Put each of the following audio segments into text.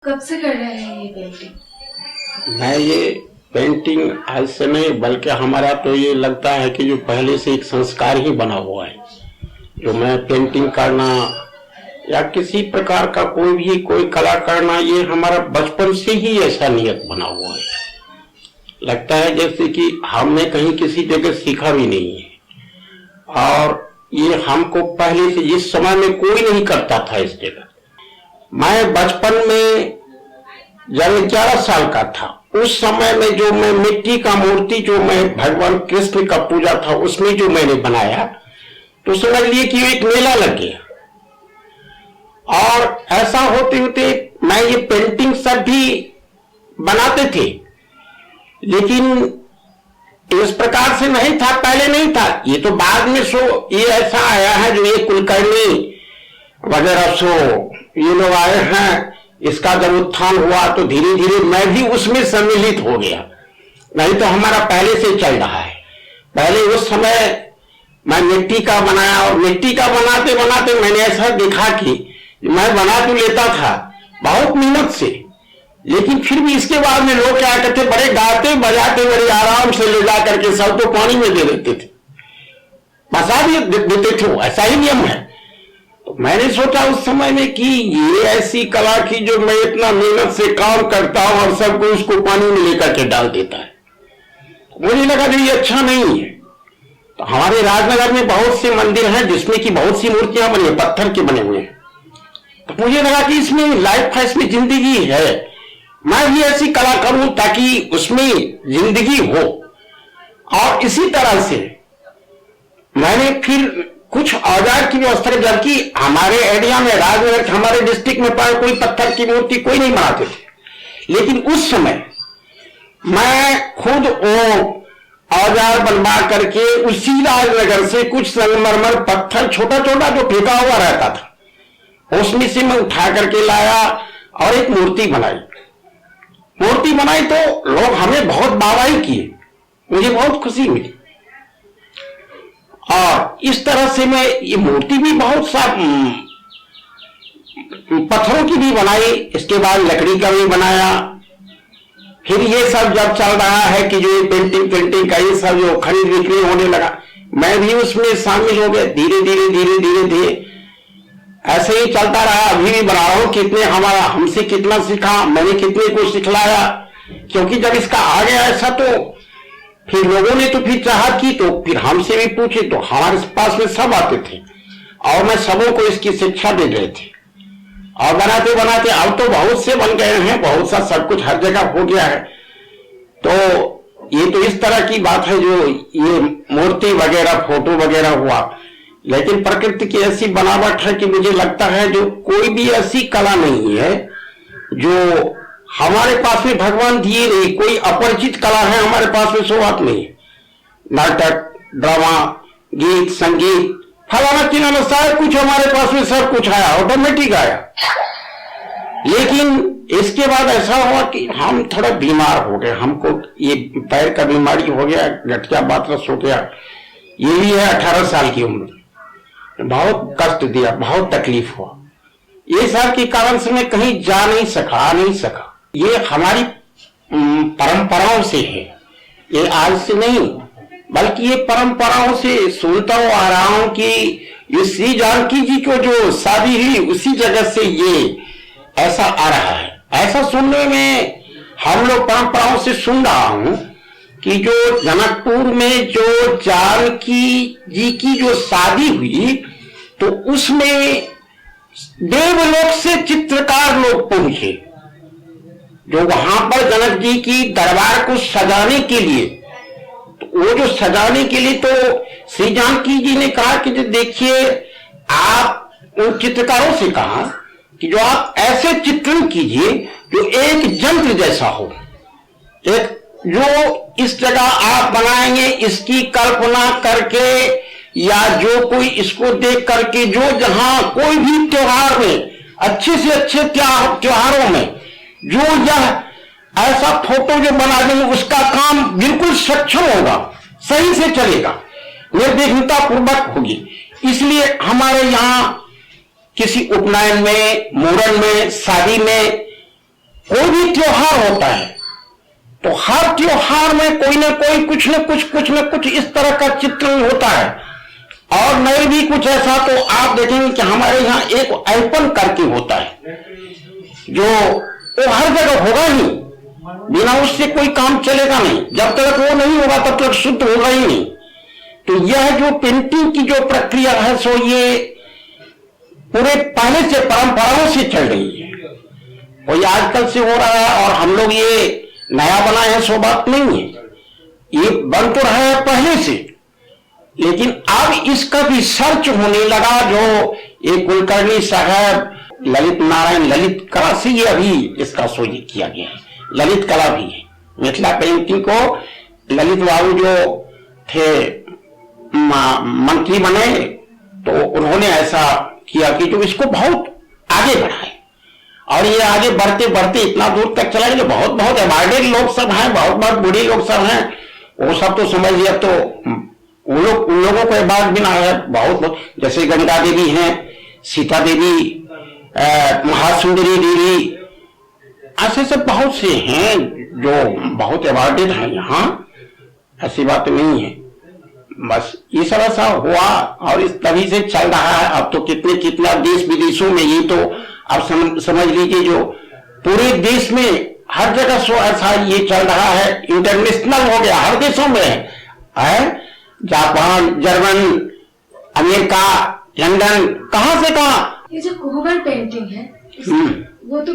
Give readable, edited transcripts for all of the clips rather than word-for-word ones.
कब से कर रहे हैं ये पेंटिंग? मैं ये पेंटिंग आज से नहीं बल्कि हमारा तो ये लगता है कि जो पहले से एक संस्कार ही बना हुआ है। जो मैं पेंटिंग करना या किसी प्रकार का कोई कला करना, ये हमारा बचपन से ही ऐसा नियत बना हुआ है। लगता है जैसे कि हमने कहीं किसी जगह सीखा भी नहीं है, और ये हमको पहले से इस समय में कोई नहीं करता था इस जगह। मैं बचपन में जब 11 साल का था, उस समय में जो मैं मिट्टी का मूर्ति जो मैं भगवान कृष्ण का पूजा था उसमें जो मैंने बनाया, तो समझ लिए कि एक मेला लग गया। और ऐसा होते होते मैं ये पेंटिंग सब भी बनाते थे, लेकिन इस प्रकार से नहीं था, पहले नहीं था। ये तो बाद में ये ऐसा आया है जो ये कुलकर्णी वगैरह ये लोग आए हैं। इसका जब उत्थान हुआ तो धीरे धीरे मैं भी उसमें सम्मिलित हो गया, नहीं तो हमारा पहले से चल रहा है। पहले उस समय मैं मिट्टी का बनाया, और मिट्टी का बनाते बनाते मैंने ऐसा देखा कि मैं बना तो लेता था बहुत मेहनत से, लेकिन फिर भी इसके बाद में लोग क्या करते, बड़े गाते बजाते बड़े आराम से ले जा करके सब तो पानी में दे देते थे, बसा भी देते थे। ऐसा ही नियम है। तो मैंने सोचा उस समय में कि ये ऐसी कला की जो मैं इतना मेहनत से काम करता हूं और सबको उसको पानी में लेकर के डाल देता है, मुझे लगा कि ये अच्छा नहीं है। तो हमारे राजनगर में बहुत से मंदिर हैं जिसमें कि बहुत सी मूर्तियां बनी है, पत्थर के बने हुए हैं। तो मुझे लगा कि इसमें लाइफ है, इसमें जिंदगी है, मैं भी ऐसी कला करूं ताकि उसमें जिंदगी हो। और इसी तरह से मैंने फिर कुछ औजार की व्यवस्था, जबकि हमारे एरिया में राजनगर हमारे डिस्ट्रिक्ट में कोई पत्थर की मूर्ति कोई नहीं बनाते थे, लेकिन उस समय मैं खुद औजार बनवा करके उसी राजनगर से कुछ संगमरमर पत्थर छोटा छोटा जो फेंका हुआ रहता था उसमें से मैं उठा करके लाया और एक मूर्ति बनाई। मूर्ति बनाई तो लोग हमें बहुत वाहवाही किए, मुझे बहुत खुशी मिली। और इस तरह से मैं ये मूर्ति भी बहुत सा पत्थरों की भी बनाई, इसके बाद लकड़ी का भी बनाया। फिर ये सब जब चल रहा है कि जो ये पेंटिंग का ये सब जो खरीद बिक्री होने लगा, मैं भी उसमें शामिल हो गया। धीरे धीरे धीरे धीरे धीरे ऐसे ही चलता रहा। अभी भी बना रहा हूं, कितने हमसे कितना सीखा, मैंने कितने को सिखलाया। क्योंकि जब इसका आ गया ऐसा, तो फिर लोगों ने तो फिर चाहत की, तो फिर हमसे भी पूछे, तो हमारे पास में सब आते थे और मैं सबों को इसकी शिक्षा दे रहे थे। और बनाते बनाते अब तो बहुत से बन गए हैं, बहुत सा सब कुछ हर जगह हो गया है। तो ये तो इस तरह की बात है जो ये मूर्ति वगैरह फोटो वगैरह हुआ। लेकिन प्रकृति की ऐसी बनावट है कि मुझे लगता है जो कोई भी ऐसी कला नहीं है जो हमारे पास में भगवान दिए नहीं। कोई अपरिचित कला है हमारे पास में, सो बात नहीं। नाटक, ड्रामा, गीत, संगीत, फलाना चिन्ह सारा कुछ हमारे पास में सब कुछ आया, ऑटोमेटिक आया। लेकिन इसके बाद ऐसा हुआ कि हम थोड़ा बीमार हो गए, हमको ये पैर का बीमारी हो गया, गठिया बातरस हो गया। ये भी है 18 साल की उम्र, बहुत कष्ट दिया, बहुत तकलीफ हुआ। ये सब के कारण से मैं कहीं जा नहीं सका, आ नहीं सका। ये हमारी परंपराओं से है, ये आज से नहीं बल्कि ये परंपराओं से सुनता हुआ आ रहा हूं कि ये श्री जानकी जी को जो शादी हुई उसी जगह से ये ऐसा आ रहा है। ऐसा सुनने में हम लोग परंपराओं से सुन रहा हूं कि जो जनकपुर में जो जानकी जी की जो शादी हुई, तो उसमें देवलोक से चित्रकार लोग पहुंचे, जो वहां पर जनक जी की दरबार को सजाने के लिए। तो वो जो सजाने के लिए, तो श्री जानकी जी ने कहा कि जो देखिए, आप उन चित्रकारों से कहा कि जो आप ऐसे चित्रण कीजिए जो एक यंत्र जैसा हो, एक जो इस जगह आप बनाएंगे इसकी कल्पना करके, या जो कोई इसको देख करके जो जहां कोई भी त्योहार में, अच्छे से अच्छे त्योहारों में जो यह ऐसा फोटो जो बना देंगे उसका काम बिल्कुल सक्षम होगा, सही से चलेगा, निर्विघ्नता पूर्वक होगी। इसलिए हमारे यहाँ किसी उपनयन में, मुंडन में, शादी में कोई भी त्योहार होता है तो हर त्योहार में कोई ना कोई कुछ न कुछ इस तरह का चित्रण होता है। और नहीं भी कुछ ऐसा तो आप देखेंगे कि हमारे यहाँ एक अर्पण करके होता है जो वो हर जगह होगा ही, बिना उससे कोई काम चलेगा नहीं। जब तक वो नहीं होगा तब तक शुद्ध होगा ही नहीं। तो यह जो पेंटिंग की जो प्रक्रिया है सो ये पूरे पहले से परंपराओं से चल रही है, कोई आजकल से हो रहा है और हम लोग ये नया बनाए हैं सो बात नहीं है, ये बन तो रहा है पहले से। लेकिन अब इसका भी सर्च होने लगा। जो ये कुलकर्णी साहब ललित नारायण ललित कला से ये अभी इसका शोध किया गया है, ललित कला भी है। मिथिला पेंटिंग को ललित बाबू जो थे मंत्री बने तो उन्होंने ऐसा किया कि जो इसको बहुत आगे बढ़ाए और ये आगे बढ़ते बढ़ते इतना दूर तक चला गया। बहुत बहुत अवार्डेड लोग सब हैं, बहुत बहुत बूढ़े लोग सब हैं, वो सब तो समझ लिया। तो उन लोगों को अवार्ड मिला है बहुत, जैसे गंगा देवी हैं, सीता देवी, महासुंदरी देवी, ऐसे सब बहुत से हैं जो बहुत अवार्डेड हैं यहाँ, ऐसी बात नहीं है। बस ये सब ऐसा हुआ और इस तभी से चल रहा है। अब तो कितना देश विदेशों में ये तो आप समझ लीजिए जो पूरे देश में हर जगह सो ऐसा ये चल रहा है, इंटरनेशनल हो गया, हर देशों में है। जापान, जर्मन, अमेरिका, लंदन, कहां से कहां। ये जो कोहबर पेंटिंग है वो तो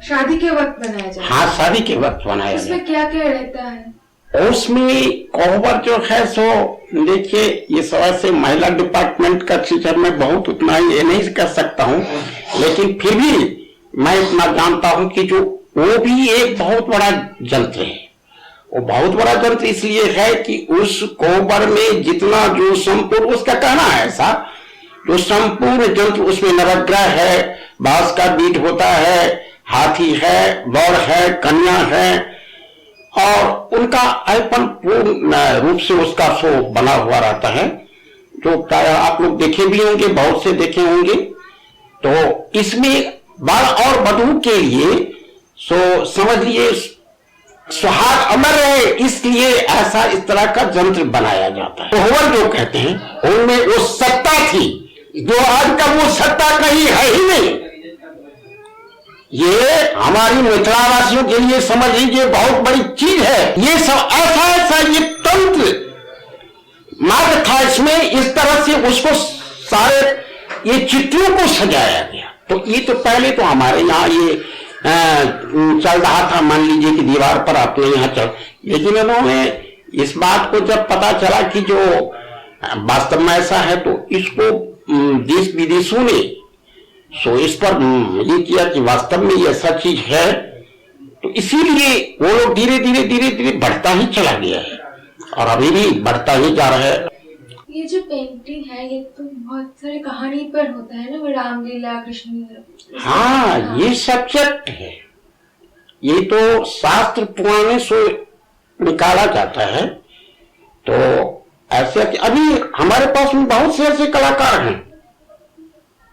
शादी के वक्त बनाया जाता है। हाँ, शादी के वक्त बनाया जाता है। उसमें क्या क्या रहता है? उसमें कोहबर जो है सो देखिए ये सवाल से महिला डिपार्टमेंट का टीचर में बहुत उतना ये नहीं कर सकता हूँ, लेकिन फिर भी मैं इतना जानता हूँ कि जो वो भी एक बहुत बड़ा यंत्र है। वो बहुत बड़ा यंत्र इसलिए है कि उस कोहबर में जितना जो संपूर्ण, उसका कहना है ऐसा, जो संपूर्ण यंत्र उसमें नवग्रह है, बांस का बीट होता है, हाथी है, बौड़ है, कन्या है और उनका अर्पण पूर्ण रूप से उसका सो बना हुआ रहता है, जो प्राय आप लोग देखे भी होंगे, बहुत से देखे होंगे। तो इसमें वर और वधू के लिए सो समझ लिए सुहाग अमर रहे, इसलिए ऐसा इस तरह का यंत्र बनाया जाता है। कोहबर जो कहते हैं उनमें वो सत्ता थी जो आजकल वो सत्ता कहीं है ही नहीं। ये हमारी मिथिलावासियों के लिए समझ लीजिए बहुत बड़ी चीज है। ये सब ऐसा ये तंत्र मार्ग था, इसमें इस तरह से उसको सारे ये चित्रों को सजाया गया। तो ये तो पहले तो हमारे यहाँ ये चल रहा था, मान लीजिए कि दीवार पर अपने यहाँ चल, लेकिन उन्होंने इस बात को जब पता चला कि जो वास्तव में ऐसा है तो इसको देश विदेशों ने सो इस पर ये किया कि वास्तव में ये ऐसा चीज है, तो इसीलिए वो लोग धीरे धीरे बढ़ता ही चला गया है और अभी भी बढ़ता ही जा रहा है। ये जो पेंटिंग है ये तो बहुत सारी कहानी पर होता है ना, रामलीला, कृष्ण लीला। हाँ, ये सब्जेक्ट है, ये तो शास्त्र पुराने से निकाला जाता है। तो ऐसे अभी हमारे पास में बहुत से ऐसे कलाकार हैं,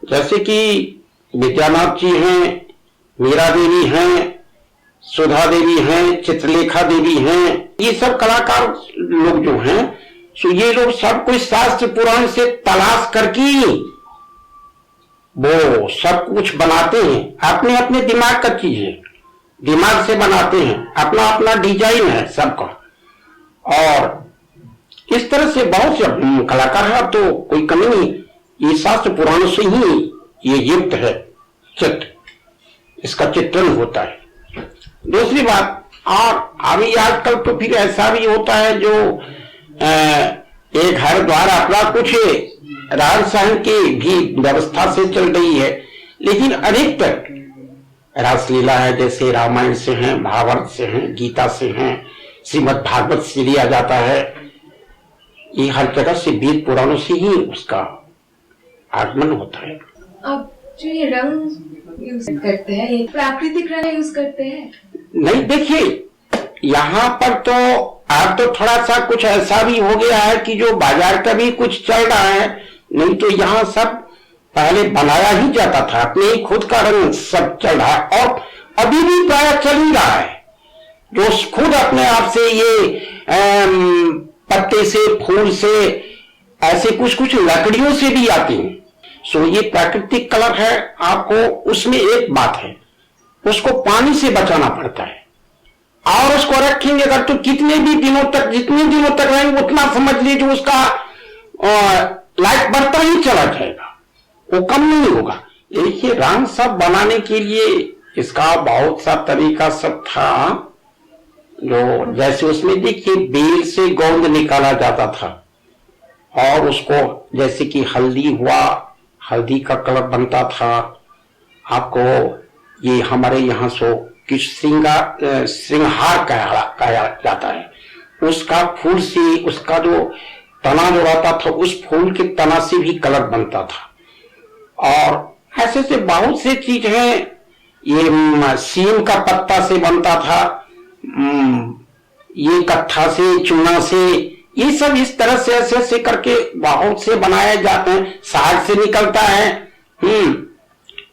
जैसे कि विद्यानाथ जी हैं, मीरा देवी हैं, सुधा देवी हैं, चित्रलेखा देवी हैं। ये सब कलाकार लोग जो हैं सो ये लोग सब कुछ शास्त्र पुराण से तलाश करके वो सब कुछ बनाते हैं। अपने अपने दिमाग का चीज है, दिमाग से बनाते हैं, अपना अपना डिजाइन है सबका। और इस तरह से बहुत से कलाकार है, तो कोई कमी नहीं। ये शास्त्र पुराणों से ही ये युक्त है, चित्र, इसका चित्रण होता है। दूसरी बात, और अभी आजकल तो फिर ऐसा भी होता है जो एक घर द्वार अपना कुछ रहन सहन की भी व्यवस्था से चल रही है, लेकिन अधिकतर रासलीला है, जैसे रामायण से है, महाभारत से है, गीता से है, श्रीमद् भागवत से लिया जाता है। ये हर जगह से वेद पुराणों से ही उसका आगमन होता है। अब जो ये रंग यूज करते हैं, ये प्राकृतिक रंग यूज करते हैं? नहीं, देखिए यहाँ पर तो अब तो थोड़ा सा कुछ ऐसा भी हो गया है कि जो बाजार का भी कुछ चल रहा है, नहीं तो यहाँ सब पहले बनाया ही जाता था, अपने ही खुद का रंग सब चल रहा है। अभी भी प्राय चल ही रहा है, जो खुद अपने आप से ये पत्ते से, फूल से, ऐसे कुछ कुछ लकड़ियों से भी आते हैं। सो ये प्राकृतिक कलर है। आपको उसमें एक बात है, उसको पानी से बचाना पड़ता है, और उसको रखेंगे अगर तो कितने भी दिनों तक, जितने दिनों तक रहेंगे उतना समझ लीजिए उसका लाइफ बढ़ता ही चला जाएगा, वो कम नहीं होगा। देखिए रंग सब बनाने के लिए इसका बहुत सा तरीका सब था, जो जैसे उसमें देखिए बेल से गोंद निकाला जाता था, और उसको जैसे कि हल्दी हुआ, हल्दी का कलर बनता था। आपको ये हमारे यहाँ सो किस श्रृंगार कहा जाता है, उसका फूल से, उसका जो तना जो रहता था उस फूल के तना से भी कलर बनता था। और ऐसे से बहुत से चीज हैं, ये सीम का पत्ता से बनता था, ये कट्ठा से, चूना से, ये सब इस तरह से ऐसे ऐसे करके बहुत से बनाए जाते हैं। साग से निकलता है,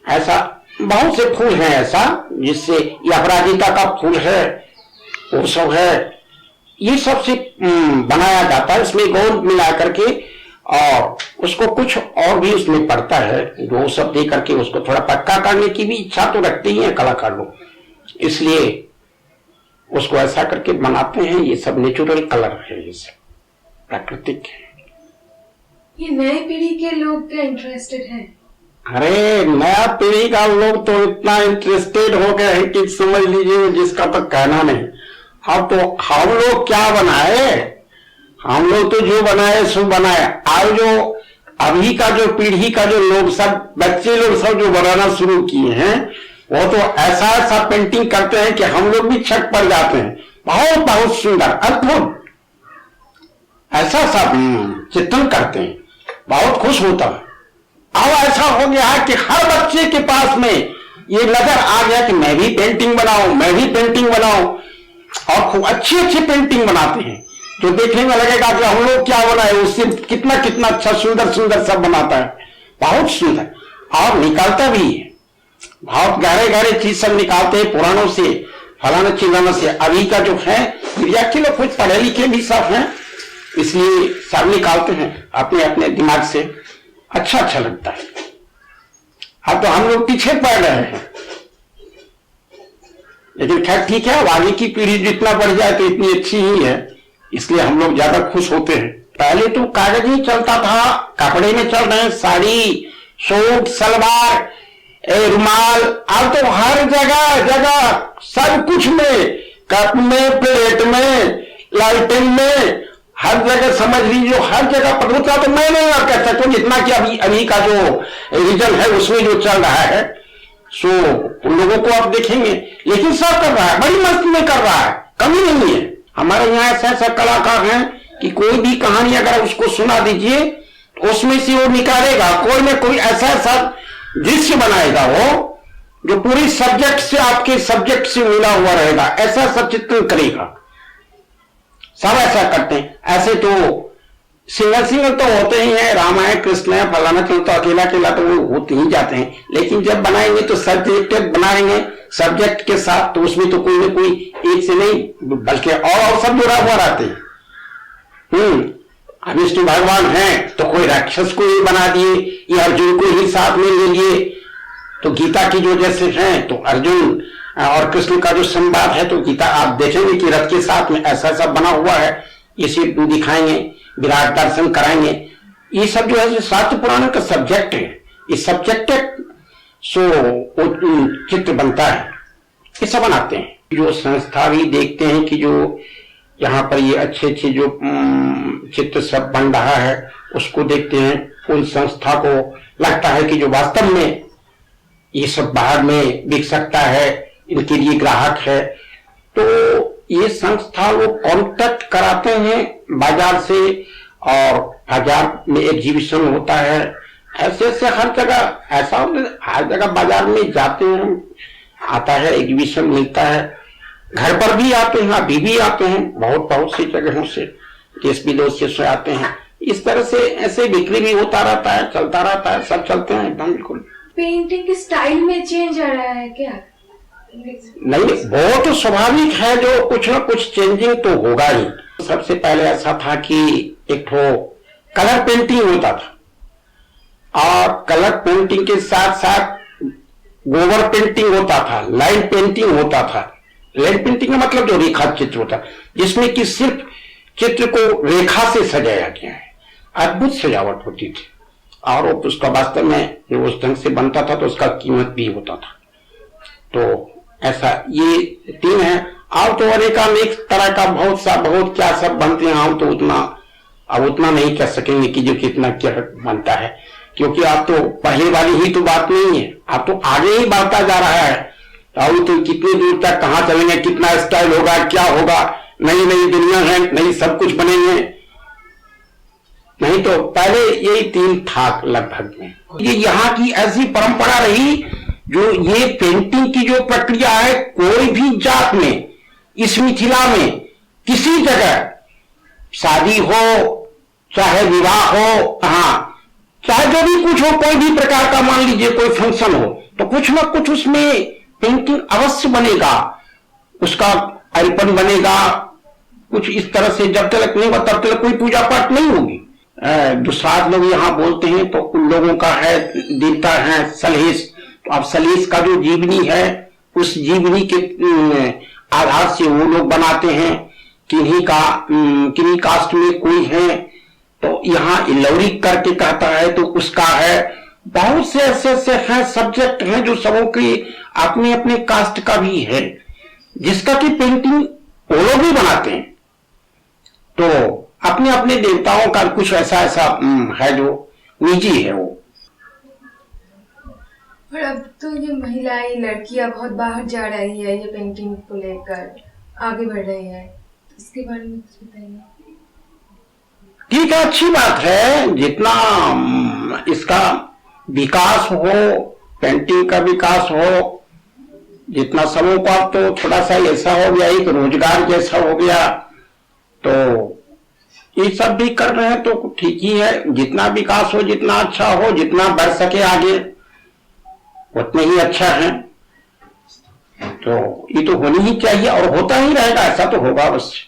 ऐसा बहुत से फूल हैं ऐसा, जिससे ये अपराजिता का फूल है, वो सब है, ये सब से बनाया जाता है। इसमें गोंद मिला करके, और उसको कुछ और भी उसमें पड़ता है, जो सब दे करके उसको थोड़ा पक्का करने की भी इच्छा तो रखते ही है कलाकार लोग, इसलिए उसको ऐसा करके बनाते हैं। ये सब नेचुरल कलर है, ये सब प्राकृतिक है। ये नई पीढ़ी के लोग क्या इंटरेस्टेड हैं? अरे नया पीढ़ी का लोग तो इतना इंटरेस्टेड हो गए हैं कि समझ लीजिए जिसका तो कहना नहीं। अब तो हम लोग क्या बनाए, हम लोग तो जो बनाए सो बनाए। आज जो अभी का जो पीढ़ी का जो लोग सब, बच्चे लोग सब जो बनाना शुरू किए हैं, वो तो ऐसा ऐसा पेंटिंग करते हैं कि हम लोग भी छक पड़ जाते हैं। बहुत बहुत सुंदर, अद्भुत ऐसा सब चित्रण करते हैं, बहुत खुश होता है। अब ऐसा हो गया है कि हर बच्चे के पास में ये नजर आ गया कि मैं भी पेंटिंग बनाऊं, मैं भी पेंटिंग बनाऊं, और खूब अच्छी अच्छी पेंटिंग बनाते हैं, जो देखने में लगेगा कि हम लोग क्या बनाए, उससे कितना कितना अच्छा सुंदर सुंदर सब बनाता है, बहुत सुंदर, और निकालता भी है। बहुत गहरे गहरे चीज सब निकालते हैं पुरानों से, फलाना चिलाना से। अभी का जो है विद्यार्थी लोग कुछ पढ़े लिखे भी सब हैं, इसलिए सब निकालते हैं अपने अपने दिमाग से, अच्छा अच्छा लगता है। अब तो हम लोग पीछे पड़ रहे हैं, लेकिन खैर ठीक है, आगे की पीढ़ी जितना बढ़ जाए तो इतनी अच्छी ही है, इसलिए हम लोग ज्यादा खुश होते हैं। पहले तो कागज ही चलता था, कपड़े में चल रहे हैं, साड़ी, सूट, सलवार, रुमाल। अब तो हर जगह जगह सब कुछ में, कप में, प्लेट में, लालटेन में, हर जगह समझ लीजिए, हर जगह पर होता। तो मैं नहीं कह सकता हूं जितना कि अभी का जो रीजन है उसमें जो चल रहा है, सो उन लोगों को आप देखेंगे, लेकिन सब कर रहा है, बड़ी मस्ती में कर रहा है, कमी नहीं है। हमारे यहाँ ऐसे ऐसे कलाकार हैं कि कोई भी कहानी अगर उसको सुना दीजिए तो उसमें से वो निकालेगा, कोई ना कोई ऐसा ऐसा दृश्य बनाएगा वो, जो पूरी सब्जेक्ट से, आपके सब्जेक्ट से मिला हुआ रहेगा, ऐसा सब चित्रण करेगा। सब ऐसा करते हैं। ऐसे तो सिंगल तो होते ही हैं, रामायण, कृष्ण है, फलाना, क्यों तो अकेला अकेला तो वो होते ही जाते हैं, लेकिन जब बनाएंगे तो सब्जेक्ट बनाएंगे सब्जेक्ट के साथ, तो उसमें तो कोई ना कोई एक से नहीं बल्कि और सब जुड़ा हुआ रहते हैं। विष्णु भगवान हैं तो कोई राक्षस को ही बना दिए, या अर्जुन को ही साथ में ले लिए। तो गीता की जो जैसे हैं तो अर्जुन और कृष्ण का जो संवाद है, तो गीता आप देखेंगे कि रथ के साथ में ऐसा ऐसा बना हुआ है, इसे दिखाएंगे, विराट दर्शन कराएंगे। ये सब जो है शास्त्र पुराण का सब्जेक्ट है, इस सब्जेक्ट सो चित्र बनता है, ये सब बनाते हैं। जो संस्था भी देखते हैं कि जो यहाँ पर ये अच्छे अच्छे जो चित्र सब बन रहा है, उसको देखते हैं, उन संस्था को लगता है कि जो वास्तव में ये सब बाहर में बिक सकता है, इनके लिए ग्राहक है, तो ये संस्था वो कॉन्टेक्ट कराते हैं बाजार से, और बाजार में एग्जीबिशन होता है, ऐसे ऐसे हर जगह ऐसा, हर जगह बाजार में जाते हैं, आता है, एग्जीबिशन मिलता है, घर पर भी आते हैं, अभी भी आते हैं, बहुत बहुत सी जगहों से, देश विदेश से आते हैं। इस तरह से ऐसे बिक्री भी होता रहता है, चलता रहता है, सब चलते हैं एकदम बिल्कुल। पेंटिंग के स्टाइल में चेंज आ रहा है क्या? नहीं, वो तो स्वाभाविक है, जो कुछ ना कुछ चेंजिंग तो होगा ही। सबसे पहले ऐसा था कि एक ठो कलर पेंटिंग होता था और कलर पेंटिंग के साथ साथ गोबर पेंटिंग होता था, लाइन पेंटिंग होता था। लाइन पेंटिंग का मतलब जो रेखा चित्र होता, जिसमें कि सिर्फ चित्र को रेखा से सजाया गया है। अद्भुत सजावट होती थी और उसका वास्तव में जो उस ढंग से बनता था तो उसका कीमत भी होता था। तो ऐसा ये 3 है। और तो अनेक तरह का बहुत क्या सब बनते हैं। हम तो उतना नहीं कह सकेंगे कि जो कितना क्या बनता है, क्योंकि आप तो पहले वाली ही तो बात नहीं है, आप तो आगे ही बढ़ता जा रहा है। और तो कितनी दूर तक कहाँ चलेंगे, कितना स्टाइल होगा, क्या होगा, नई नई दुनिया है, नई सब कुछ बनेंगे। नहीं तो पहले यही 3 था लगभग में। ये यहाँ की ऐसी परंपरा रही, जो ये पेंटिंग की जो प्रक्रिया है, कोई भी जात में इस मिथिला में किसी जगह शादी हो चाहे विवाह हो, हाँ चाहे जो भी कुछ हो, कोई भी प्रकार का मान लीजिए कोई फंक्शन हो, तो कुछ ना कुछ उसमें पेंटिंग अवश्य बनेगा, उसका अर्पण बनेगा। कुछ इस तरह से जब तक नहीं होगा तब तक कोई पूजा पाठ नहीं होगी। दुसाध लोग यहाँ बोलते हैं तो उन लोगों का है देवता है सलहेश। तो अब सलहेश का जो जीवनी है, उस जीवनी के आधार से वो लोग बनाते हैं। किन्हीं कास्ट में कोई है तो यहाँ लौरी करके कहता है तो उसका है। बहुत से ऐसे हैं सब्जेक्ट हैं जो सबों के अपने अपने कास्ट का भी है, जिसका की पेंटिंग वो लोग भी बनाते हैं। तो अपने अपने देवताओं का कुछ ऐसा है जो निजी है वो। और अब तो ये महिलाएं लड़कियां बहुत बाहर जा रही है, ये पेंटिंग को लेकर आगे बढ़ रही है, तो इसके बारे में कुछ बताइए। ठीक है, अच्छी बात है। जितना इसका विकास हो, पेंटिंग का विकास हो, जितना सबों का तो थोड़ा सा ऐसा हो गया, एक रोजगार जैसा हो गया, तो ये सब भी कर रहे हैं तो ठीक ही है। जितना विकास हो, जितना अच्छा हो, जितना बढ़ सके आगे, उतने ही अच्छा है। तो ये तो होनी ही चाहिए और होता ही रहेगा, ऐसा तो होगा अवश्य।